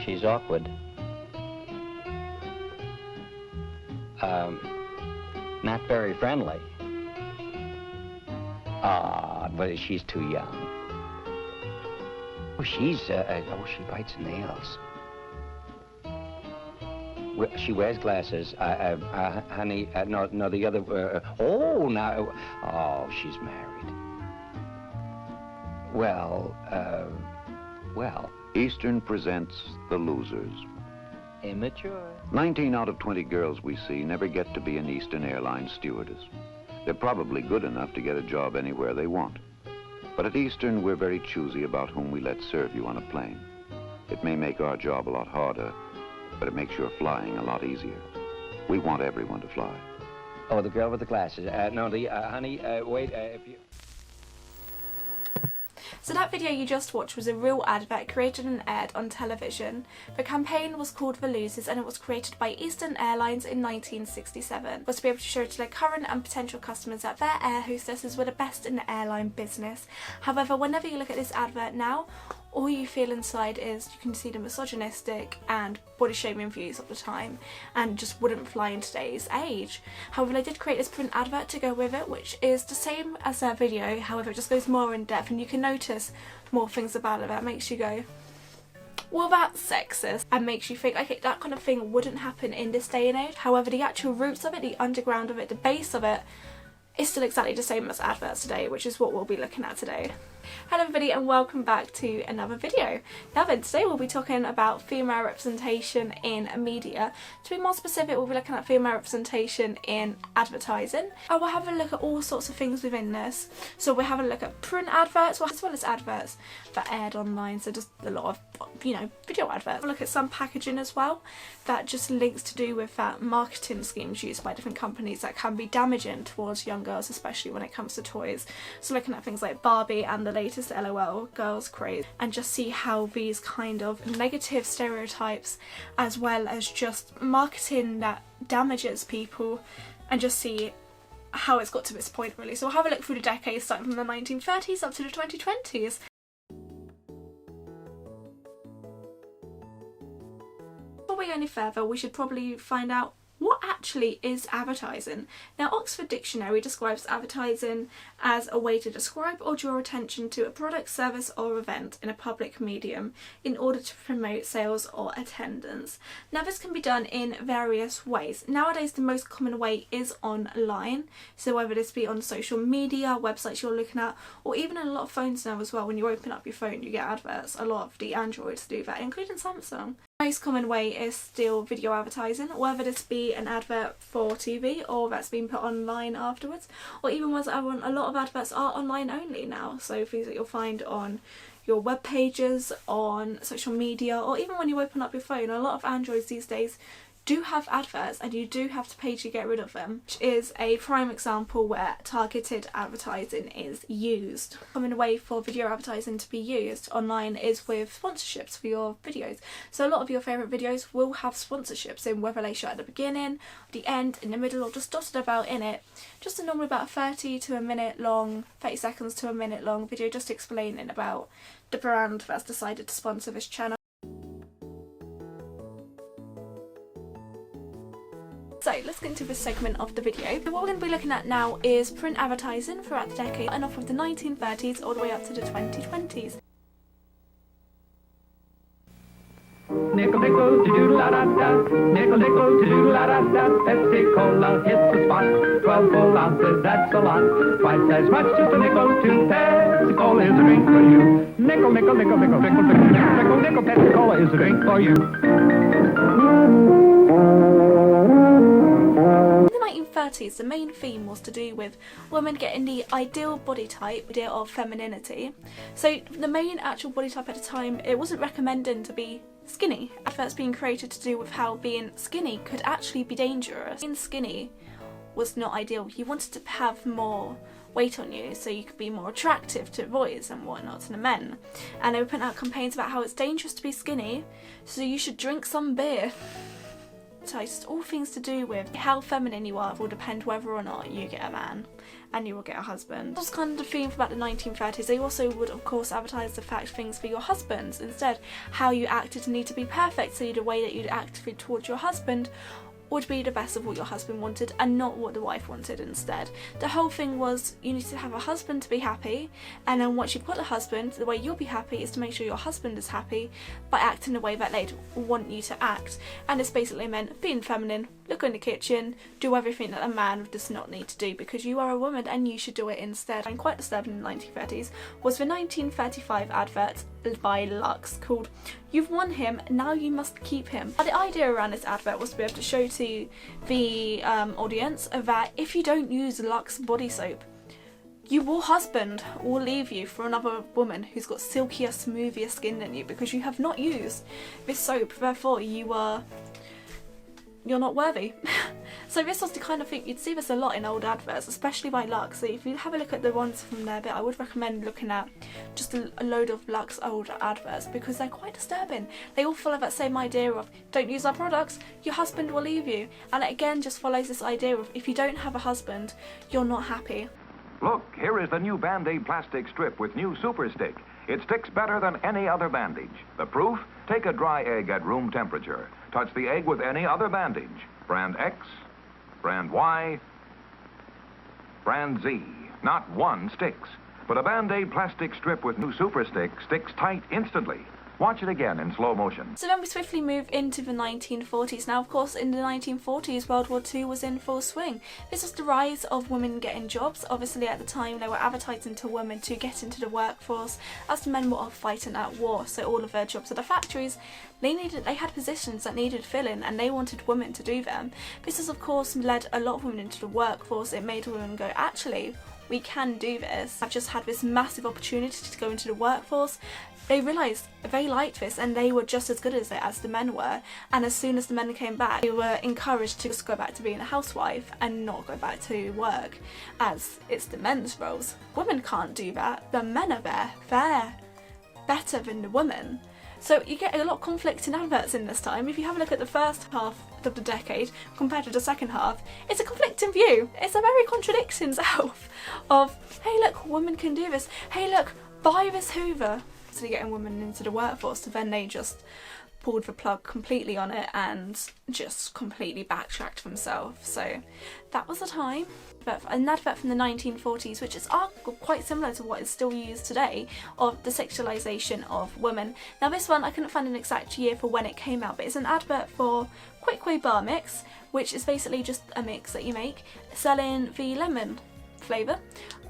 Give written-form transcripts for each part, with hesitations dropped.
She's awkward. Not very friendly. But she's too young. Oh, she bites nails. She wears glasses. Honey, no, the other, she's married. Well. Eastern presents The Losers. Immature. 19 out of 20 girls we see never get to be an Eastern Airlines stewardess. They're probably good enough to get a job anywhere they want. But at Eastern, we're very choosy about whom we let serve you on a plane. It may make our job a lot harder, but it makes your flying a lot easier. We want everyone to fly. Oh, the girl with the glasses. Honey, wait, if you... So that video you just watched was a real advert created and aired on television. The campaign was called The Losers and it was created by Eastern Airlines in 1967. It was to be able to show to their current and potential customers that their air hostesses were the best in the airline business. However, whenever you look at this advert now, all you feel inside is you can see the misogynistic and body shaming views of the time and just wouldn't fly in today's age. However, they did create this print advert to go with it, which is the same as their video, however it just goes more in depth and you can notice more things about it that makes you go, well, that's sexist, and makes you think, okay, that kind of thing wouldn't happen in this day and age. However, the actual roots of it, the underground of it, the base of it, is still exactly the same as adverts today, which is what we'll be looking at today. Hello everybody and welcome back to another video. Now then, today we'll be talking about female representation in media. To be more specific, we'll be looking at female representation in advertising. And we'll have a look at all sorts of things within this. So we'll have a look at print adverts as well as adverts that aired online, so just a lot of, video adverts. We'll look at some packaging as well that just links to do with that marketing schemes used by different companies that can be damaging towards young girls, especially when it comes to toys. So looking at things like Barbie and the latest LOL girls craze, and just see how these kind of negative stereotypes as well as just marketing that damages people, and just see how it's got to this point really. So we'll have a look through the decades starting from the 1930s up to the 2020s. Before we go any further, we should probably find out what actually is advertising. Now, Oxford Dictionary describes advertising as a way to describe or draw attention to a product, service or event in a public medium in order to promote sales or attendance. Now, this can be done in various ways. Nowadays, the most common way is online, so whether this be on social media, websites you're looking at, or even in a lot of phones now as well. When you open up your phone, you get adverts. A lot of the Androids do that, including Samsung. The most common way is still video advertising, whether this be an advert for TV or that's been put online afterwards, or even ones that a lot of adverts are online only now, so things that you'll find on your web pages, on social media, or even when you open up your phone. A lot of Androids these days do have adverts and you do have to pay to get rid of them, which is a prime example where targeted advertising is used. A common way for video advertising to be used online is with sponsorships for your videos. So a lot of your favourite videos will have sponsorships in, whether they show at the beginning, the end, in the middle, or just dotted about in it. Just a normal about 30 to a minute long, 30 seconds to a minute long video just explaining about the brand that's decided to sponsor this channel. So let's get into this segment of the video. What we're going to be looking at now is print advertising throughout the decade, and off of the 1930s all the way up to the 2020s. Nickel, nickel, to-do-la-da-da, nickel, nickel, to-do-la-da-da, Pepsi Cola hits the spot, 12 full ounces, that's a lot, twice as much, just a nickel, to Pepsi Cola is a drink for you. Nickel, nickel, nickel, nickel, nickel, nickel, nickel, nickel, Pepsi Cola is a drink for you. In the 1930s, the main theme was to do with women getting the ideal body type, idea of femininity. So the main actual body type at the time, it wasn't recommending to be skinny. Adverts being created to do with how being skinny could actually be dangerous. Being skinny was not ideal. You wanted to have more weight on you so you could be more attractive to boys and whatnot, to the men. And they were putting out campaigns about how it's dangerous to be skinny, so you should drink some beer. advertised all things to do with how feminine you are will depend whether or not you get a man and you will get a husband. That was kind of the theme about the 1930s. They also would of course advertise the fact things for your husbands instead. How you acted need to be perfect, so the way that you'd act towards your husband would be the best of what your husband wanted and not what the wife wanted instead. The whole thing was you need to have a husband to be happy, and then once you've got a husband, the way you'll be happy is to make sure your husband is happy by acting the way that they'd want you to act. And it's basically meant being feminine, look in the kitchen, do everything that a man does not need to do because you are a woman and you should do it instead. And quite disturbing in the 1930s was the 1935 advert by Lux called "You've won him, now you must keep him." And the idea around this advert was to be able to show to the audience that if you don't use Lux body soap, your husband will leave you for another woman who's got silkier, smoother skin than you because you have not used this soap, therefore you're not worthy. So this was the kind of thing, you'd see this a lot in old adverts, especially by Lux. So if you have a look at the ones from there, I would recommend looking at just a load of Lux old adverts because they're quite disturbing. They all follow that same idea of don't use our products, your husband will leave you. And it again just follows this idea of if you don't have a husband, you're not happy. Look, here is the new Band-Aid plastic strip with new Super Stick. It sticks better than any other bandage. The proof? Take a dry egg at room temperature. Touch the egg with any other bandage. Brand X, brand Y, brand Z. Not one sticks. But a Band-Aid plastic strip with new Super Stick sticks tight instantly. Watch it again in slow motion. So then we swiftly move into the 1940s. Now, of course, in the 1940s, World War II was in full swing. This was the rise of women getting jobs. Obviously, at the time, they were advertising to women to get into the workforce as the men were off fighting at war. So all of their jobs at the factories, they had positions that needed filling, and they wanted women to do them. This has, of course, led a lot of women into the workforce. It made women go, actually, we can do this. I've just had this massive opportunity to go into the workforce. They realised they liked this and they were just as good as it as the men were, and as soon as the men came back they were encouraged to just go back to being a housewife and not go back to work as it's the men's roles. Women can't do that, the men are there, they're better than the women. So you get a lot of conflicting adverts in this time. If you have a look at the first half of the decade compared to the second half, it's a conflicting view. It's a very contradicting self of, hey look, women can do this, hey look, buy this Hoover. So getting women into the workforce, so then they just pulled the plug completely on it and just completely backtracked themselves. So that was a time. But an advert from the 1940s, which is quite similar to what is still used today, of the sexualization of women. Now this one, I couldn't find an exact year for when it came out, but it's an advert for Quick Way Bar Mix, which is basically just a mix that you make, selling the lemon flavour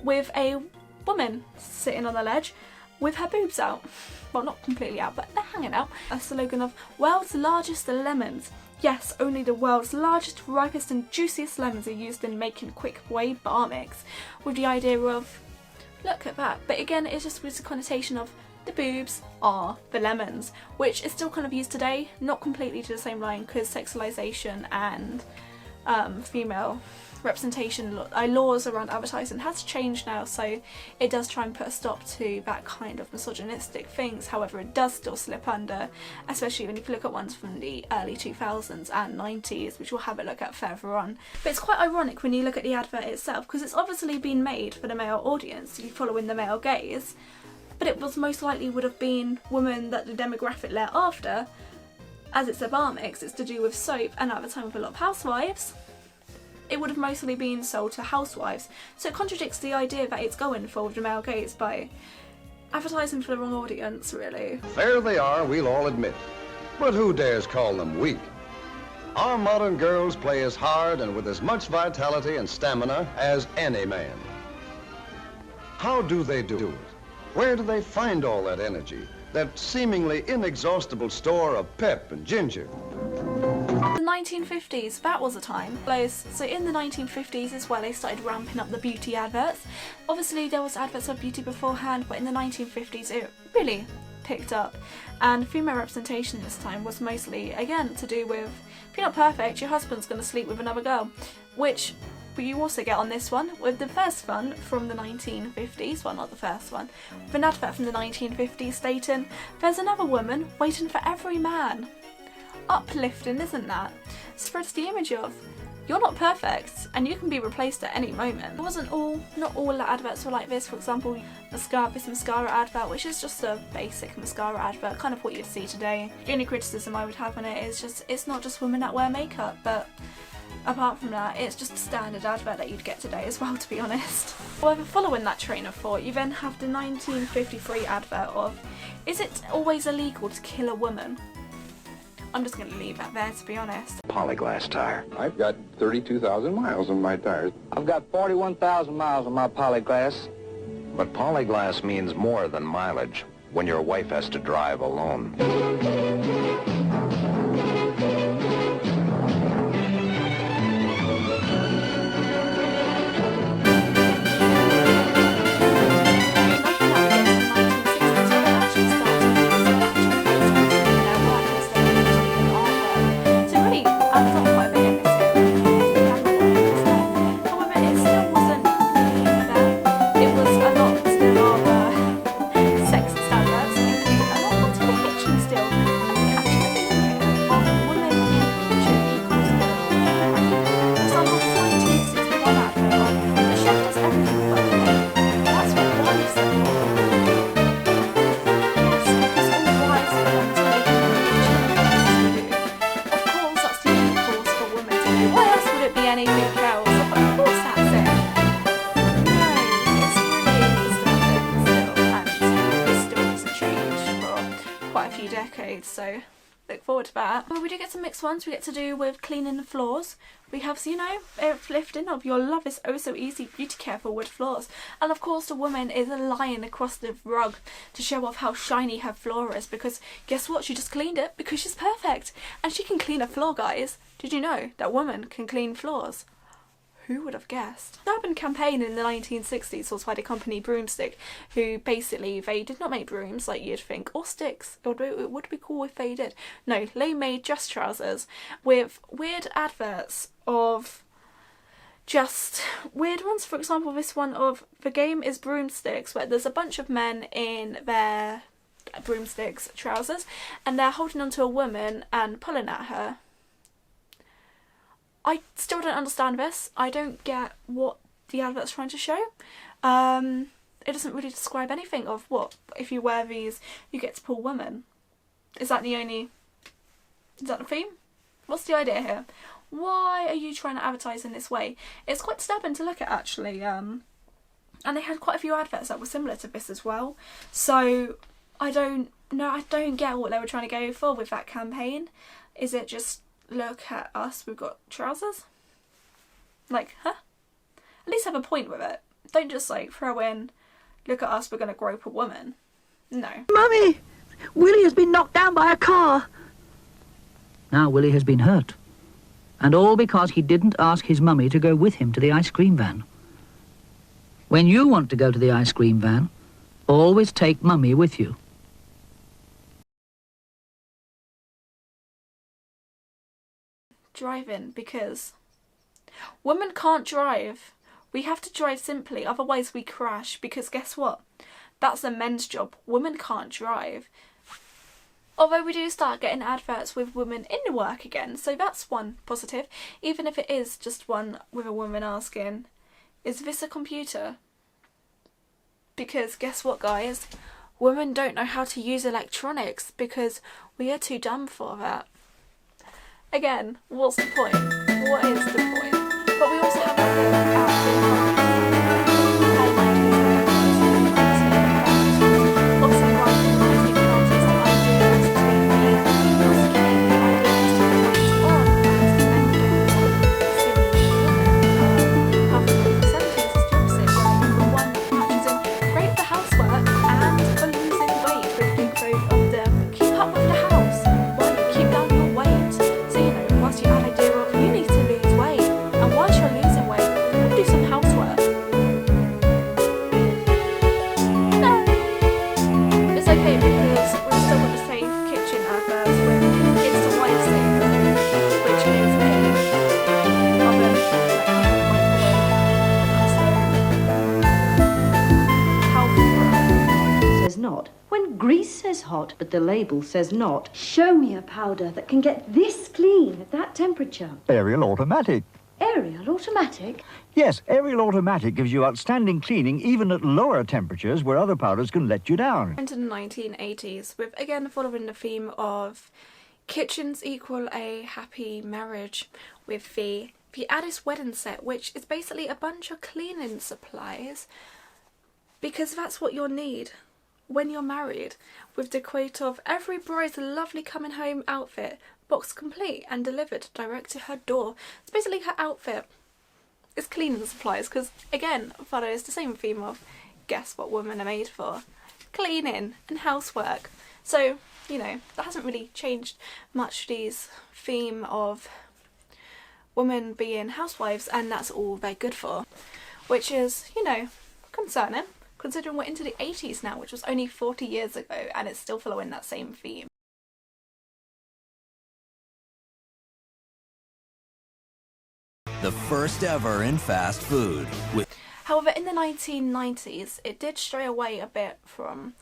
with a woman sitting on the ledge with her boobs out. Well, not completely out, but they're hanging out. A slogan of world's largest lemons. Yes, only the world's largest, ripest and juiciest lemons are used in making Quick Way Bar Mix, with the idea of, look at that. But again, it's just with the connotation of the boobs are the lemons, which is still kind of used today, not completely to the same line, because sexualization and female representation laws around advertising has changed now, so it does try and put a stop to that kind of misogynistic things. However, it does still slip under, especially when you look at ones from the early 2000s and 90s, which we'll have a look at further on. But it's quite ironic when you look at the advert itself, because it's obviously been made for the male audience, you following the male gaze, but it was most likely would have been women that the demographic led after. As it's a bar mix, it's to do with soap, and at the time with a lot of housewives, it would have mostly been sold to housewives. So it contradicts the idea that it's going for the male gaze by advertising for the wrong audience, really. Fair they are, we'll all admit. But who dares call them weak? Our modern girls play as hard and with as much vitality and stamina as any man. How do they do it? Where do they find all that energy? That seemingly inexhaustible store of pep and ginger? The 1950s, that was a time. So in the 1950s is where they started ramping up the beauty adverts. Obviously there was adverts of beauty beforehand, but in the 1950s it really picked up. And female representation this time was mostly, again, to do with, if you're not perfect, your husband's going to sleep with another girl. Which you also get on this one, with the first one from the 1950s, well not the first one, with an advert from the 1950s stating, there's another woman waiting for every man. uplifting, isn't that? Spreads the image of you're not perfect and you can be replaced at any moment. Not all the adverts were like this. For example, this mascara advert, which is just a basic mascara advert, kind of what you'd see today. The only criticism I would have on it is just it's not just women that wear makeup, but apart from that, it's just a standard advert that you'd get today as well, to be honest. However, following that train of thought, you then have the 1953 advert of, is it always illegal to kill a woman? I'm just going to leave that there, to be honest. Polyglass tire. I've got 32,000 miles on my tires. I've got 41,000 miles on my polyglass. But polyglass means more than mileage when your wife has to drive alone. So look forward to that. Well, we do get some mixed ones. We get to do with cleaning the floors. We have, you know, uplifting of your love is oh so easy beauty care for wood floors. And of course the woman is lying across the rug to show off how shiny her floor is, because guess what, she just cleaned it because she's perfect and she can clean a floor, guys. Did you know that women can clean floors? Who would have guessed? The urban campaign in the 1960s was by the company Broomstick, who basically, they did not make brooms like you'd think, or sticks. It would be cool if they did. No, they made just trousers with weird adverts of just weird ones. For example, this one of the game is broomsticks, where there's a bunch of men in their broomsticks trousers and they're holding onto a woman and pulling at her. I still don't understand this. I don't get what the advert's trying to show. It doesn't really describe anything of what, if you wear these, you get to pull women. Is that the theme? What's the idea here? Why are you trying to advertise in this way? It's quite disturbing to look at, actually. And they had quite a few adverts that were similar to this as well. So I don't get what they were trying to go for with that campaign. Is it just, look at us, we've got trousers? Like, huh? At least have a point with it. Don't just like throw in, look at us, we're gonna grope a woman. No. Mummy! Willie has been knocked down by a car. Now Willie has been hurt. And all because he didn't ask his mummy to go with him to the ice cream van. When you want to go to the ice cream van, always take mummy with you. Driving, because women can't drive. We have to drive simply, otherwise we crash, because guess what? That's a men's job. Women can't drive. Although we do start getting adverts with women in work again, so that's one positive, even if it is just one with a woman asking, is this a computer? Because guess what, guys? Women don't know how to use electronics because we are too dumb for that. Again, what's the point? What is the point? But we also have a not, when grease says hot but the label says not, show me a powder that can get this clean at that temperature. Ariel Automatic. Ariel Automatic? Yes, Ariel Automatic gives you outstanding cleaning even at lower temperatures where other powders can let you down. Into the 1980s, with again following the theme of kitchens equal a happy marriage, with the Addis wedding set, which is basically a bunch of cleaning supplies, because that's what you'll need when you're married, with the quote of every bride's lovely coming home outfit, box complete and delivered direct to her door. It's basically her outfit is cleaning supplies, because again follows the same theme of guess what women are made for? Cleaning and housework. So, you know, that hasn't really changed much, these theme of women being housewives, and that's all they're good for, which is, you know, concerning, considering we're into the 80s now, which was only 40 years ago, and it's still following that same theme. The first ever in fast food. However, in the 1990s, it did stray away a bit from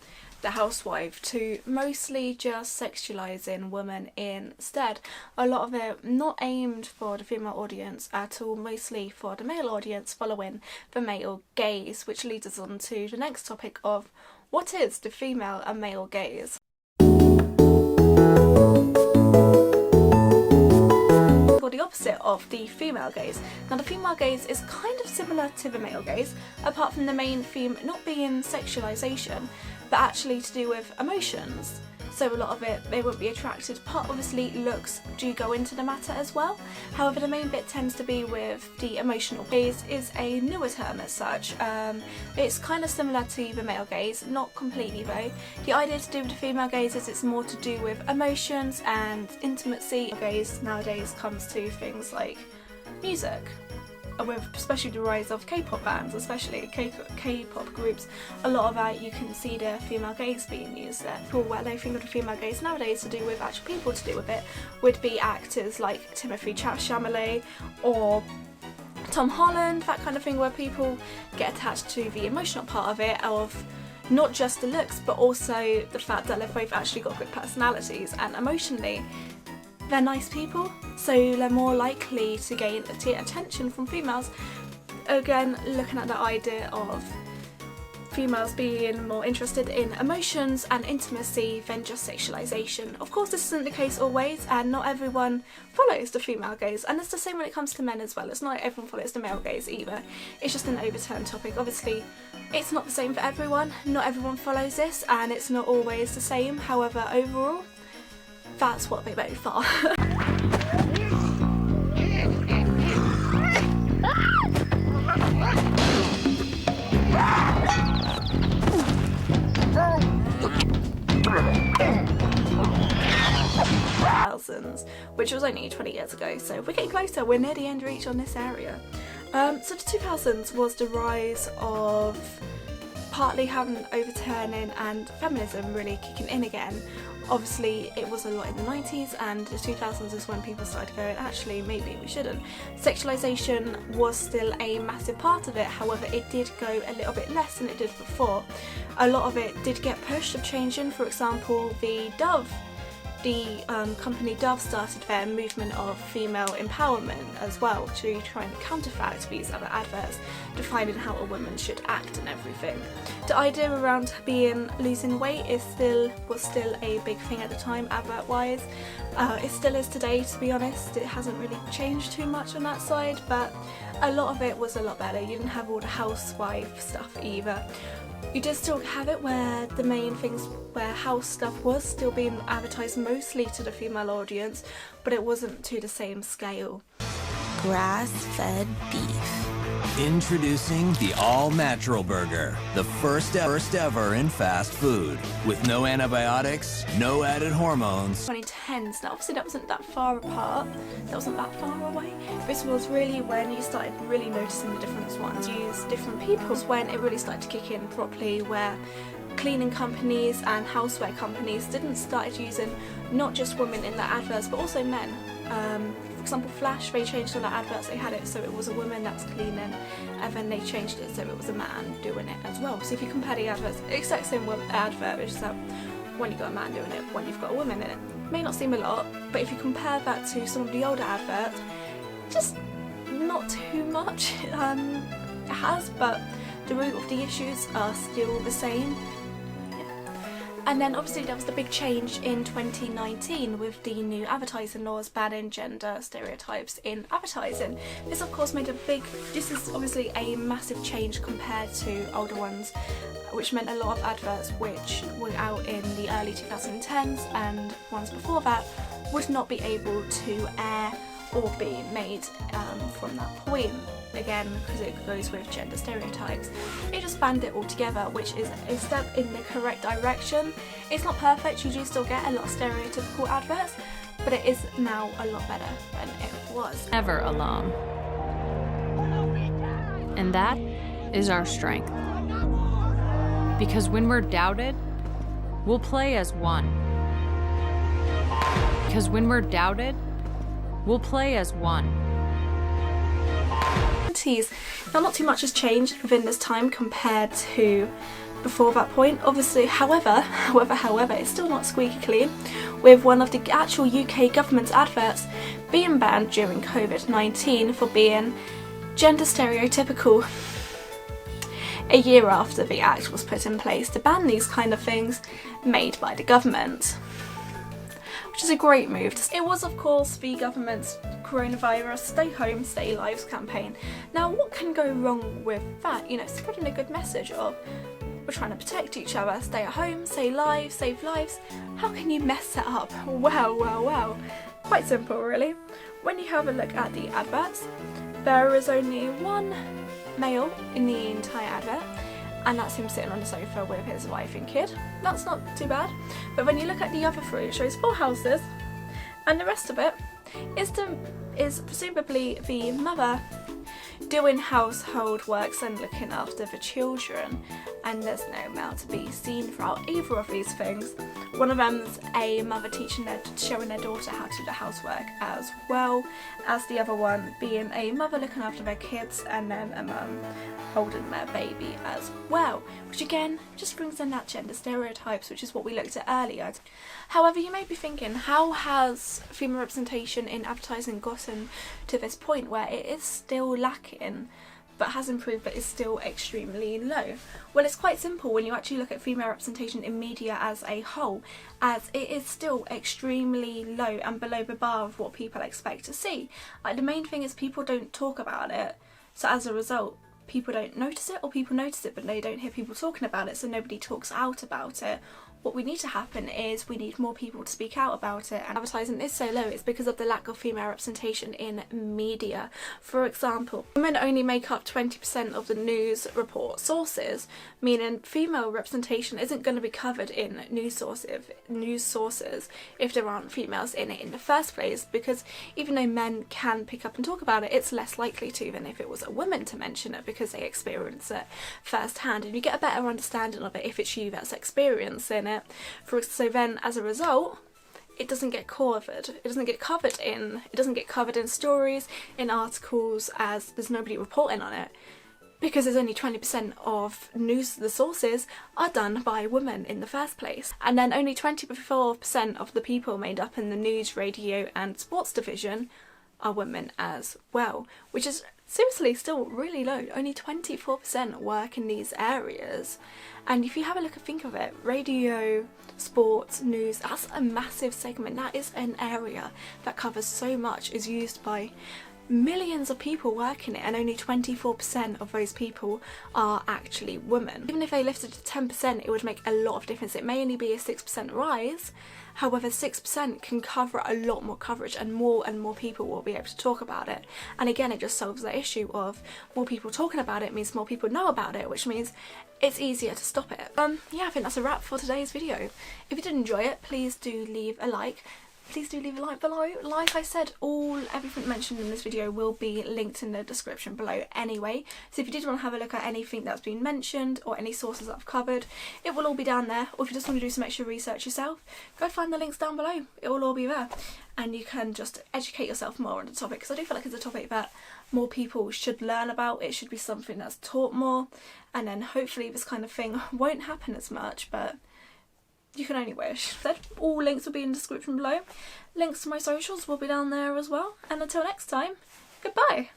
the housewife to mostly just sexualizing women instead. A lot of it not aimed for the female audience at all, mostly for the male audience, following the male gaze, which leads us on to the next topic of what is the female and male gaze. The opposite of the female gaze. Now, the female gaze is kind of similar to the male gaze, apart from the main theme not being sexualization, but actually to do with emotions. So a lot of it, they won't be attracted. Part obviously looks do go into the matter as well. However, the main bit tends to be with the emotional gaze. Is a newer term as such. It's kind of similar to the male gaze, not completely though. The idea to do with the female gaze is it's more to do with emotions and intimacy. Gaze nowadays comes to things like music, with especially the rise of K-pop bands, especially K-pop groups. A lot of that you can see the female gaze being used there. For what they think of the female gaze nowadays to do with actual people to do with it would be actors like Timothée Chalamet or Tom Holland, that kind of thing, where people get attached to the emotional part of it, of not just the looks but also the fact that they've both actually got good personalities, and emotionally they're nice people, so they're more likely to gain attention from females. Again, looking at the idea of females being more interested in emotions and intimacy than just sexualization. Of course, this isn't the case always, and not everyone follows the female gaze, and it's the same when it comes to men as well. It's not everyone follows the male gaze either. It's just an overturned topic. Obviously, it's not the same for everyone. Not everyone follows this, and it's not always the same. However, overall, that's what they both are. Which was only 20 years ago, so we're getting closer, we're near the end reach on this area. So the 2000s was the rise of partly having an overturning and feminism really kicking in again. Obviously it was a lot in the 90s, and the 2000s is when people started going, actually maybe we shouldn't. Sexualization was still a massive part of it, however it did go a little bit less than it did before. A lot of it did get pushed of changing. For example, the company Dove started their movement of female empowerment as well, to try and counterfact these other adverts, defining how a woman should act and everything. The idea around losing weight was still a big thing at the time, advert wise. It still is today, to be honest. It hasn't really changed too much on that side, but a lot of it was a lot better. You didn't have all the housewife stuff either. You did still have it where the main things, where house stuff was still being advertised mostly to the female audience, but it wasn't to the same scale. Grass-fed beef. Introducing the all-natural burger, the first ever in fast food, with no antibiotics, no added hormones. 2010s, now obviously that wasn't that far apart, that wasn't that far away. This was really when you started really noticing the different ones, use different people, when it really started to kick in properly, where cleaning companies and houseware companies started using not just women in their adverts but also men. For example, Flash, they changed all the adverts, they had it so it was a woman that's cleaning, and then they changed it so it was a man doing it as well. So if you compare the adverts, exact same advert, it's just that one you've got a man doing it, one you've got a woman in it. May not seem a lot, but if you compare that to some of the older adverts, just not too much. It has, but the root of the issues are still the same. And then obviously there was the big change in 2019 with the new advertising laws banning gender stereotypes in advertising. This of course this is obviously a massive change compared to older ones, which meant a lot of adverts which were out in the early 2010s and ones before that would not be able to air or be made from that point. Again, because it goes with gender stereotypes. It just banned it altogether, which is a step in the correct direction. It's not perfect, you do still get a lot of stereotypical adverts, but it is now a lot better than it was. Never alone. And that is our strength. Because when we're doubted, we'll play as one. Because when we're doubted, we'll play as one. Now, not too much has changed within this time compared to before that point. Obviously, however, it's still not squeaky clean, with one of the actual UK government's adverts being banned during COVID-19 for being gender stereotypical. A year after the act was put in place to ban these kind of things made by the government, which is a great move. It was of course the government's coronavirus stay home, stay lives campaign. Now what can go wrong with that? You know, spreading a good message of we're trying to protect each other, stay at home, save lives. How can you mess that up? Well. Quite simple really. When you have a look at the adverts, there is only one male in the entire advert, and that's him sitting on the sofa with his wife and kid. That's not too bad. But when you look at the other three, it shows 4 houses, and the rest of it is presumably the mother doing household works and looking after the children, and there's no male to be seen throughout either of these things. One of them's a mother showing their daughter how to do the housework, as well as the other one being a mother looking after their kids, and then a mum holding their baby as well, which again just brings in that gender stereotypes, which is what we looked at earlier. However, you may be thinking, how has female representation in advertising gotten to this point where it is still lacking but has improved but is still extremely low? Well, it's quite simple when you actually look at female representation in media as a whole, as it is still extremely low and below the bar of what people expect to see. Like, the main thing is people don't talk about it, so as a result people don't notice it, or people notice it but they don't hear people talking about it, so nobody talks out about it. What we need to happen is we need more people to speak out about it, and advertising is so low, it's because of the lack of female representation in media. For example, women only make up 20% of the news report sources, meaning female representation isn't going to be covered in news sources if there aren't females in it in the first place, because even though men can pick up and talk about it, it's less likely to than if it was a woman to mention it, because they experience it firsthand, and you get a better understanding of it if it's you that's experiencing it. So then, as a result, it doesn't get covered. It doesn't get covered in stories, in articles, as there's nobody reporting on it, because there's only 20% of news. The sources are done by women in the first place, and then only 24% of the people made up in the news, radio, and sports division are women as well, which is seriously still really low. Only 24% work in these areas. And if you have a look and think of it, radio, sports, news, that's a massive segment. That is an area that covers so much, is used by millions of people working it, and only 24% of those people are actually women. Even if they lifted to 10%, it would make a lot of difference. It may only be a 6% rise, however 6% can cover a lot more coverage, and more people will be able to talk about it. And again, it just solves the issue of more people talking about it means more people know about it, which means it's easier to stop it. Yeah, I think that's a wrap for today's video. If you did enjoy it, please do leave a like. please do leave a like below. Like I said, everything mentioned in this video will be linked in the description below anyway. So if you did want to have a look at anything that's been mentioned or any sources that I've covered, it will all be down there. Or if you just want to do some extra research yourself, go find the links down below. It will all be there. And you can just educate yourself more on the topic, because I do feel like it's a topic that more people should learn about. It should be something that's taught more, and then hopefully this kind of thing won't happen as much, but you can only wish. All links will be in the description below. Links to my socials will be down there as well. And until next time, goodbye.